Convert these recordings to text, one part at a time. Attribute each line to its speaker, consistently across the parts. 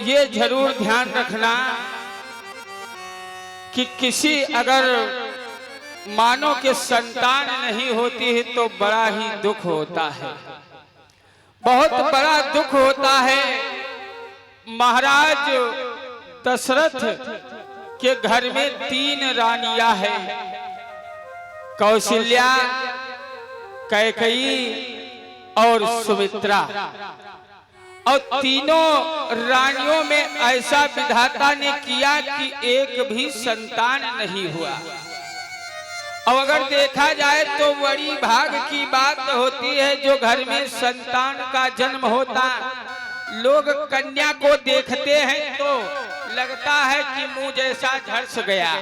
Speaker 1: ये जरूर ध्यान रखना कि किसी अगर मानो के संतान नहीं होती है तो बड़ा ही दुख होता है, बहुत बड़ा दुख होता है। महाराज दशरथ के घर में 3 रानियां हैं, कौशल्या, कैकेयी और सुमित्रा। और तीनों रानियों में ऐसा विधाता ने किया कि एक भी संतान नहीं हुआ। और अगर देखा जाए तो बड़ी भाग की बात होती है जो घर में संतान का जन्म होता। लोग कन्या को देखते हैं तो लगता है कि मुंह जैसा झर्स गया,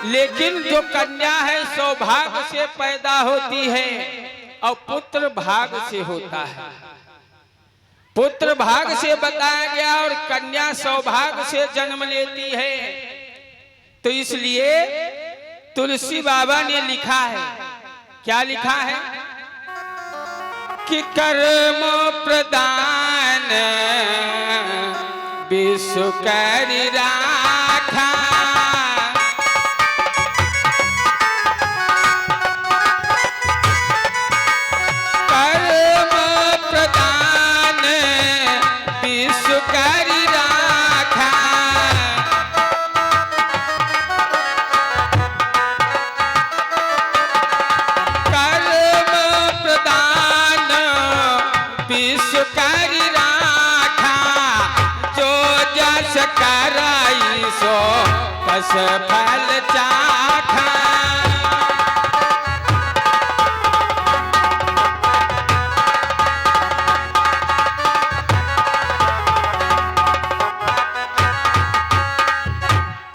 Speaker 1: लेकिन जो कन्या है सौभाग्य से पैदा होती है और पुत्र भाग से होता है। पुत्र भाग से बताया गया और कन्या सौभाग्य से जन्म लेती है। तो इसलिए तुलसी बाबा ने लिखा है, क्या लिखा है कि कर्म प्रदान विश्व करि राखा, कर्म प्रदान विश्व करि राखा, कर्म प्रदान विश्व करि राखा, जो जस कराई सो कस फल चाखा।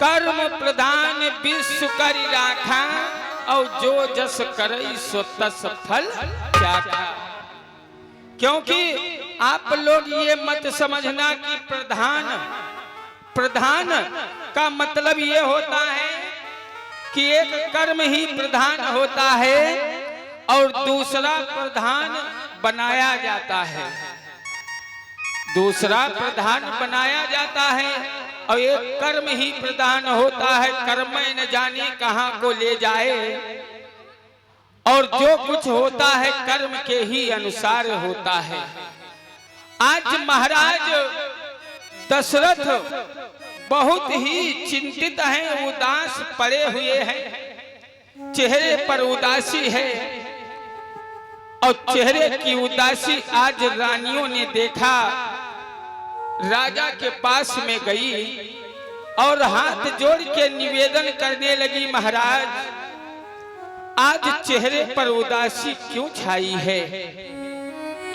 Speaker 1: कर्म प्रदान विश्व करि राखा और जो जस करई सो तस फल चाखा। क्योंकि आप लोग ये मत समझना कि प्रधान का मतलब ये होता है कि एक कर्म ही प्रधान होता है और दूसरा प्रधान बनाया जाता है, दूसरा प्रधान बनाया जाता है और एक कर्म ही प्रधान होता है। कर्म न जाने कहां को ले जाए और जो कुछ होता है कर्म के ही अनुसार होता है। आज महाराज दशरथ बहुत ही चिंतित हैं, उदास पड़े हुए हैं, चेहरे पर उदासी है। और चेहरे की उदासी आज रानियों ने देखा, राजा के पास में गई और हाथ जोड़ के निवेदन करने लगी, महाराज आज चेहरे पर उदासी क्यों छाई है,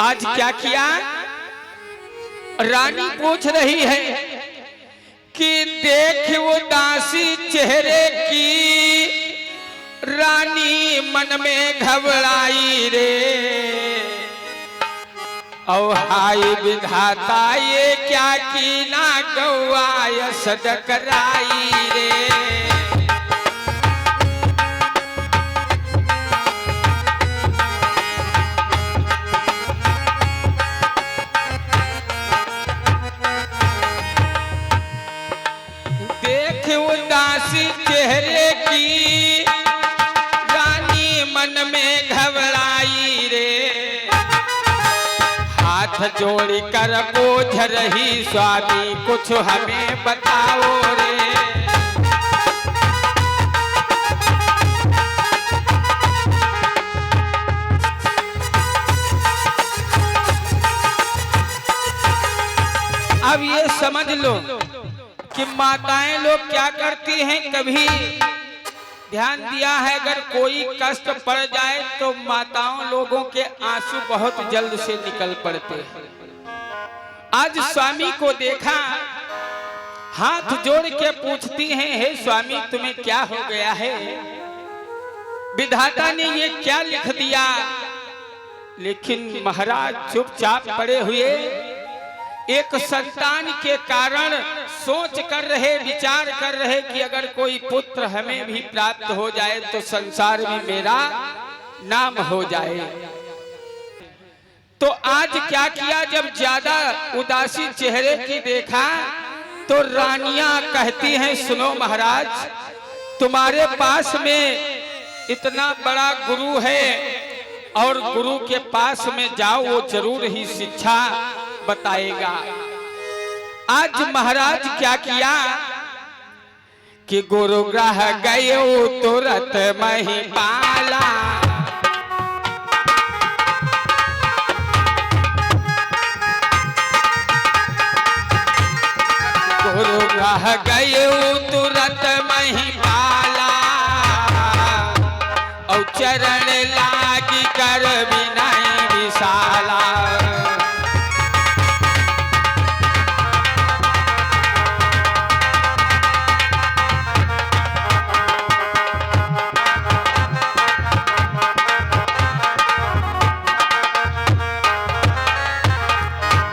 Speaker 1: आज क्या किया? रानी पूछ रही है कि देख उदासी चेहरे की, रानी मन में घबराई रे। और हाय विधाता ये क्या की ना गौआ सदकराई रे। देख उदासी चेहरे की, रानी मन में घबराई रे। हाथ जोड़ कर बोझ रही स्वामी कुछ हमें बताओ रे। अब ये समझ लो कि माताएं लोग क्या करती हैं। कभी ध्यान दिया है अगर कोई कष्ट पड़ जाए तो माताओं लोगों के आंसू बहुत जल्द से निकल पड़ते हैं। आज स्वामी को देखा, हाथ जोड़ के पूछती हैं, हे स्वामी तुम्हें क्या हो गया है, विधाता ने ये क्या लिख दिया। लेकिन महाराज चुपचाप पड़े हुए, एक संतान के कारण सोच कर रहे, विचार कर रहे कि अगर कोई पुत्र हमें भी प्राप्त हो जाए तो संसार में मेरा नाम हो जाए। तो आज क्या किया, जब ज्यादा उदासी चेहरे की देखा तो रानियां कहती हैं, सुनो महाराज, तुम्हारे पास में इतना बड़ा गुरु है और गुरु के पास में जाओ, वो जरूर ही शिक्षा बताएगा। आज महाराज क्या किया कि गुरु ग्रह गए तुरंत महिपाला, गुरु ग्रह गए तुरंत महिपाला, और चरण लागी कर विनय विशाला।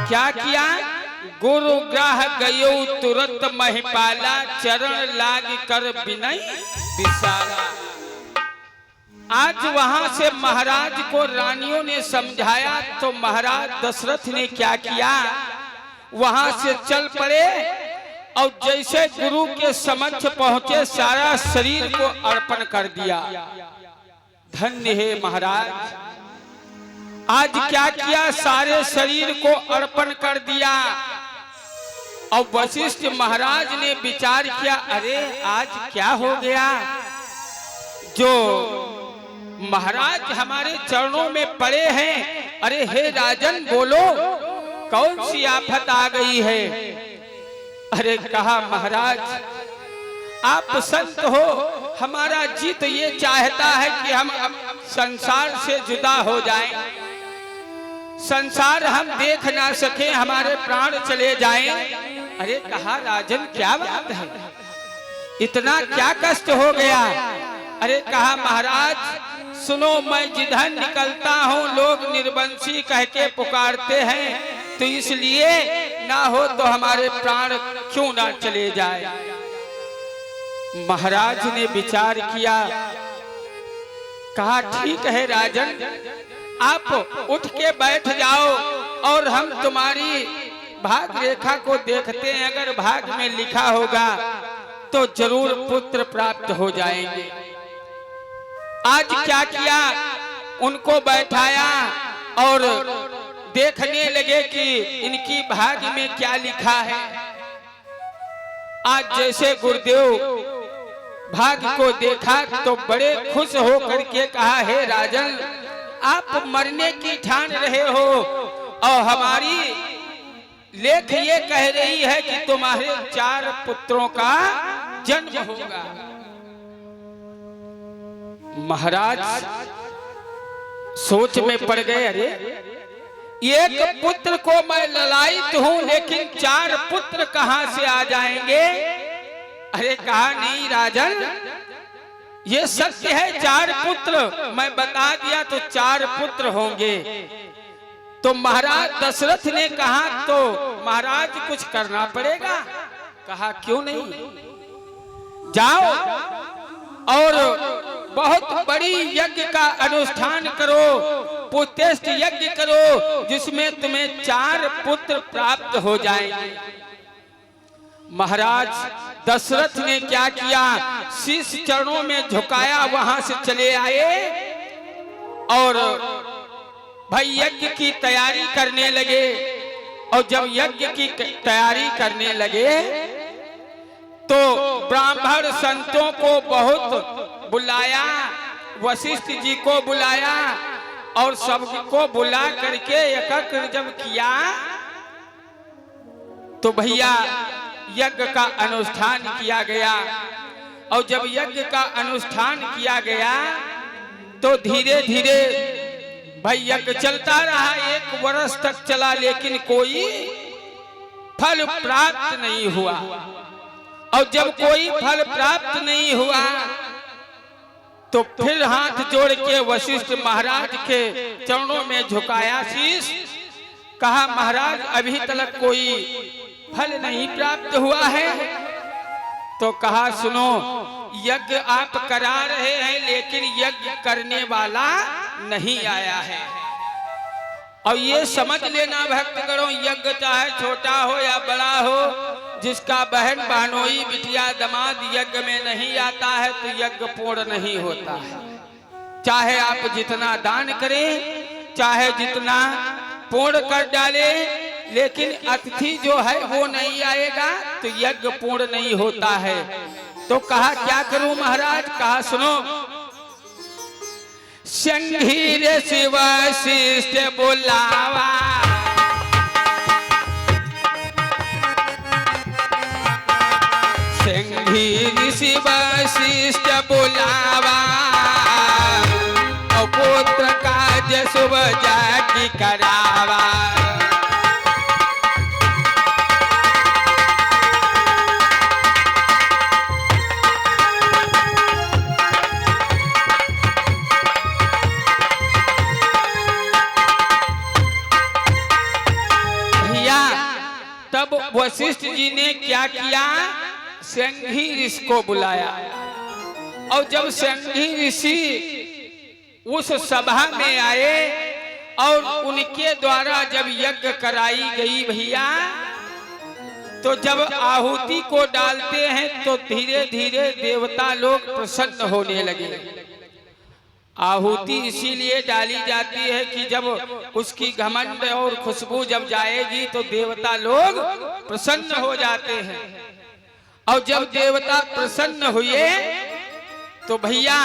Speaker 1: क्या किया, गुरु ग्रह गयो तुरंत महिपाला, चरण लाग कर विनय विशाला। आज वहां से महाराज को रानियों ने समझाया तो महाराज दशरथ ने क्या किया, वहां से चल पड़े और जैसे गुरु के समक्ष पहुंचे सारा शरीर को अर्पण कर दिया। धन्य है महाराज, आज क्या किया, सारे शरीर को अर्पण कर दिया। और वशिष्ठ महाराज ने विचार किया, अरे आज क्या हो गया, जो महाराज हमारे चरणों में पड़े हैं। अरे हे राजन बोलो, कौन सी आफत आ गई है। अरे कहा, महाराज आप संत हो, हमारा जी तो ये चाहता है कि हम संसार से जुदा हो जाएं, संसार हम देख ना सके, हमारे प्राण चले जाएं। अरे कहा, राजन क्या बात है, इतना क्या कष्ट हो गया। अरे कहा, महाराज सुनो, मैं जिधर निकलता हूँ लोग निर्वंशी कह के पुकारते हैं, तो इसलिए ना हो तो हमारे प्राण क्यों ना चले जाए। महाराज ने विचार किया, कहा ठीक है राजन, आप उठ के बैठ जाओ और हम तुम्हारी भाग रेखा को देखते हैं, अगर भाग में लिखा होगा तो जरूर पुत्र प्राप्त हो जाएंगे। आज क्या किया, उनको बैठाया और देखने लगे कि इनकी भाग में क्या लिखा है। आज जैसे गुरुदेव भाग को देखा तो बड़े खुश हो करके कहा, हे राजन आप मरने की ठान रहे हो और हमारी लेख ये कह रही है कि तुम्हारे 4 पुत्रों का जन्म होगा। महाराज सोच में पड़ गए, अरे एक पुत्र को मैं ललायित हूं, लेकिन 4 पुत्र कहां से आ जाएंगे। अरे कहा, नहीं राजन ये सत्य है, 4 पुत्र मैं बता दिया तो 4 पुत्र होंगे। तो महाराज दशरथ ने कहा, तो महाराज कुछ करना पड़ेगा। कहा क्यों नहीं, जाओ और बहुत बड़ी यज्ञ का अनुष्ठान करो, पुत्रेष्ट यज्ञ करो, जिसमें तुम्हें 4 पुत्र प्राप्त हो जाएंगे। महाराज दशरथ ने क्या किया, शीश चरणों में झुकाया, वहां से चले आए और भाई यज्ञ की तैयारी करने लगे। और जब यज्ञ की तैयारी करने लगे तो ब्राह्मण संतों को बहुत बुलाया, वशिष्ठ जी को बुलाया और सबको बुला करके एकत्र जब किया तो भैया यज्ञ का अनुष्ठान किया गया। और जब यज्ञ का अनुष्ठान किया गया तो धीरे धीरे भाई यज्ञ चलता रहा, 1 वर्ष तक चला, लेकिन कोई फल प्राप्त नहीं हुआ। और जब कोई फल प्राप्त नहीं हुआ तो फिर हाथ जोड़ के वशिष्ठ महाराज के चरणों में झुकाया शीश, कहा महाराज अभी तक कोई फल नहीं प्राप्त हुआ है। तो कहा सुनो, यज्ञ आप करा रहे हैं लेकिन यज्ञ करने वाला नहीं आया है। और ये समझ लेना भक्तगणों, यज्ञ चाहे छोटा हो या बड़ा हो, जिसका बहन बहनोई बिटिया दमाद यज्ञ में नहीं आता है तो यज्ञ पूर्ण नहीं होता है। चाहे आप जितना दान करें, चाहे जितना पूर्ण कर डाले, लेकिन अतिथि जो है वो नहीं आएगा तो यज्ञ पूर्ण नहीं होता है। तो कहा क्या करूं महाराज? कहा सुनो, संघीर शिव शिष्ट बुलावा, संघीर शिव शिष्ट बुलावा, और पुत्र काज शुभ जाति करावा। तब वशिष्ठ जी ने क्या किया? संघी ऋषि को बुलाया, और जब संघी ऋषि उस सभा में आए और उनके द्वारा जब यज्ञ कराई गई भैया, तो जब आहुति को डालते हैं तो धीरे धीरे देवता लोग प्रसन्न होने लगे। आहुति इसीलिए डाली जाती है कि जब उसकी घमंड और खुशबू जब जाएगी तो देवता लोग प्रसन्न हो जाते हैं। और जब देवता प्रसन्न हुए तो भैया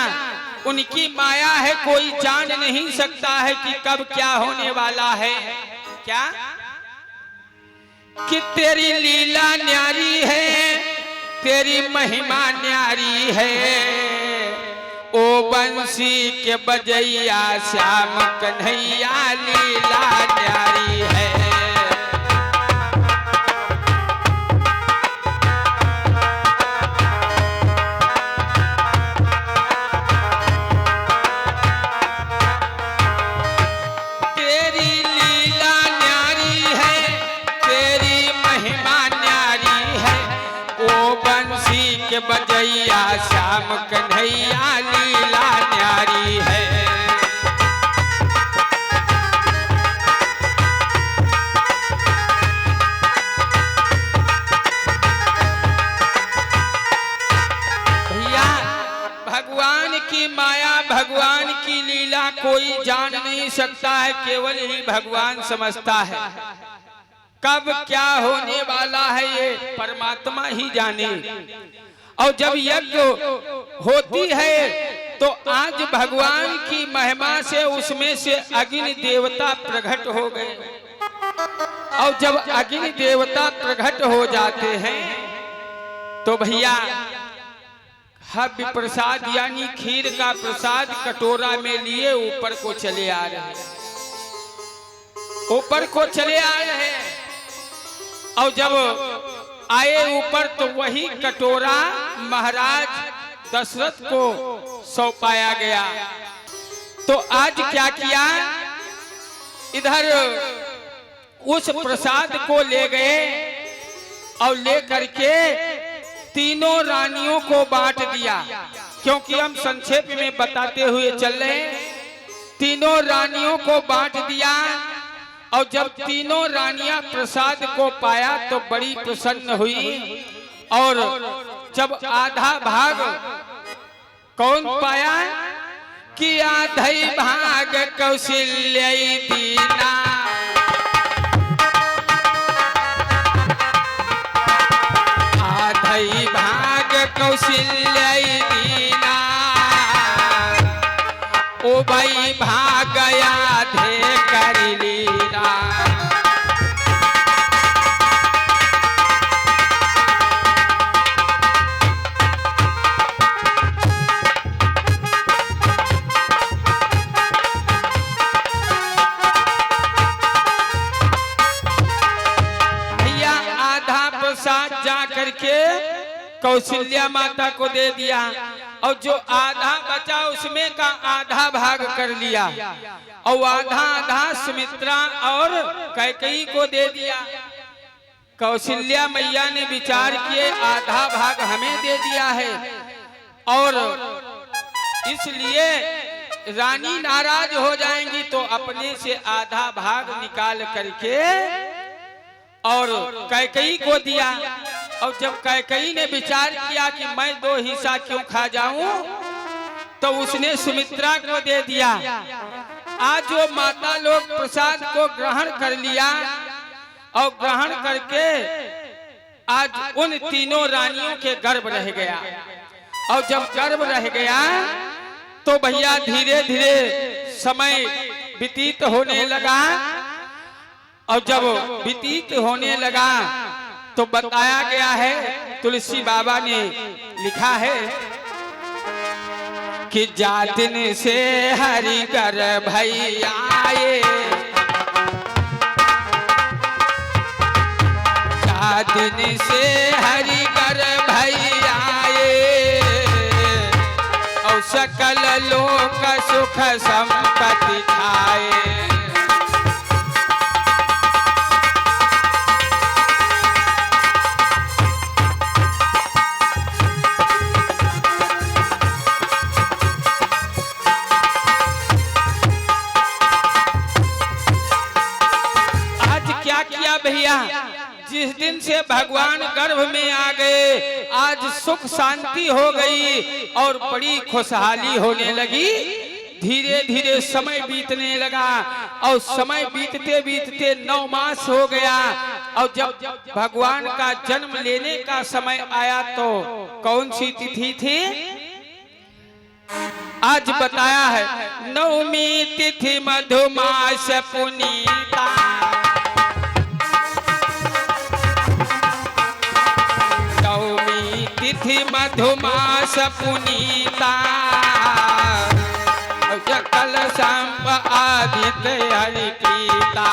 Speaker 1: उनकी माया है, कोई जान नहीं सकता है कि कब क्या होने वाला है। क्या कि तेरी लीला न्यारी है, तेरी महिमा न्यारी है, ओ बंसी के बजैया श्याम कन्हैया लीला न्यारी है। तेरी लीला न्यारी है, तेरी महिमा न्यारी है, ओ बंसी के बजैया श्याम कन्हैया लीला न्यारी है। भैया भगवान की माया, भगवान की लीला कोई जान नहीं सकता है, केवल ही भगवान समझता है। कब क्या होने वाला है ये परमात्मा ही जाने। और जब यज्ञ होती है तो आज भगवान की महिमा से उसमें से अग्नि देवता प्रकट हो गए। और जब अग्नि देवता प्रकट हो जाते हैं तो भैया हव्य प्रसाद यानी खीर का प्रसाद कटोरा में लिए ऊपर को चले आ रहे हैं, ऊपर को चले आ रहे हैं। और जब आए ऊपर तो वही कटोरा महाराज दशरथ को सौंपाया गया। तो आज क्या किया? इधर उस प्रसाद को ले गए और ले करके तीनों रानियों को बांट दिया, क्योंकि हम संक्षेप में बताते हुए चल रहे हैं। तीनों रानियों को बांट दिया, और जब तीनों रानियां प्रसाद को पाया तो बड़ी प्रसन्न हुई। और जब आधा भाग कौन पाया? कि आधे भाग कौशल्या दीना, आधे भाग कौशल्या दीना, ओ भाई भाग आधे कर लीला। भैया आधा प्रसाद जा करके कौशल्या माता को दे दिया, और जो आधा बचा उसमें का आधा भाग कर लिया, और आधा आधा सुमित्रा और कैकेयी को दे दिया। कौशल्या मैया ने विचार किए आधा भाग हमें दे दिया है, और इसलिए रानी नाराज हो जाएंगी तो अपने से आधा भाग निकाल करके और कैकेयी को दिया। और जब कैकेयी ने विचार किया कि मैं 2 हिस्सा क्यों खा जाऊं, तो उसने सुमित्रा को दे दिया। आज जो माता लोग प्रसाद को ग्रहण कर लिया और ग्रहण करके आज उन तीनों रानियों के गर्भ रह गया। और जब गर्भ रह गया तो भैया धीरे धीरे समय व्यतीत होने लगा। और जब व्यतीत होने लगा तो बताया गया है, तुलसी बाबा ने लिखा है कि जातिन से हरि कर भैया जातिन से हरि कर भैया और सकल लोक सुख संपत्ति खाए। भैया जिस दिन से भगवान गर्भ में आ गए, आज सुख शांति हो गई और बड़ी खुशहाली होने लगी। धीरे धीरे समय बीतने लगा और समय बीतते बीतते 9 मास हो गया। और जब भगवान का जन्म लेने का समय आया तो कौन सी तिथि थी? आज बताया है, 9वीं तिथि मधुमास पुनीता। तिथि मधुमास पुनीता सकल संप आदित्य हरि प्रीता।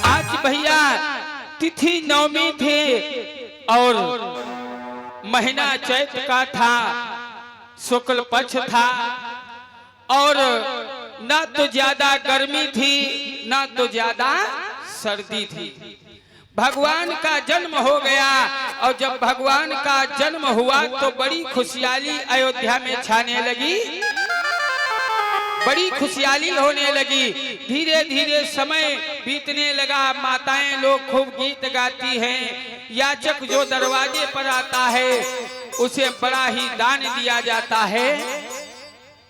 Speaker 1: आज भैया तिथि 9वीं थी और महीना चैत का था, शुक्ल पक्ष था और ना तो ज्यादा गर्मी थी ना तो ज्यादा सर्दी थी। भगवान का जन्म हो गया और जब भगवान का जन्म हुआ तो बड़ी खुशहाली अयोध्या में छाने लगी, बड़ी खुशहाली होने लगी। धीरे धीरे समय बीतने लगा, माताएं लोग खूब गीत गाती हैं। याचक जो दरवाजे पर आता है उसे बड़ा ही दान दिया जाता है,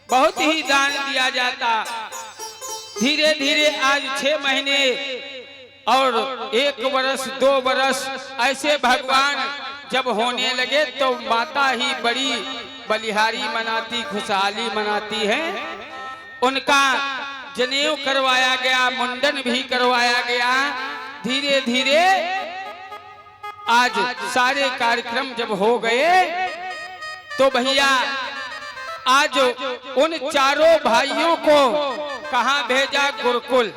Speaker 1: बहुत ही दान दिया जाता। धीरे धीरे आज 6 महीने और 1 वर्ष 2 वर्ष ऐसे भगवान जब होने लगे तो माता ही बड़ी बलिहारी मनाती, खुशहाली मनाती है। उनका जनेऊ करवाया गया, मुंडन भी करवाया गया। धीरे धीरे आज सारे कार्यक्रम जब हो गए तो भैया आज उन चारों भाइयों को कहाँ भेजा? गुरुकुल।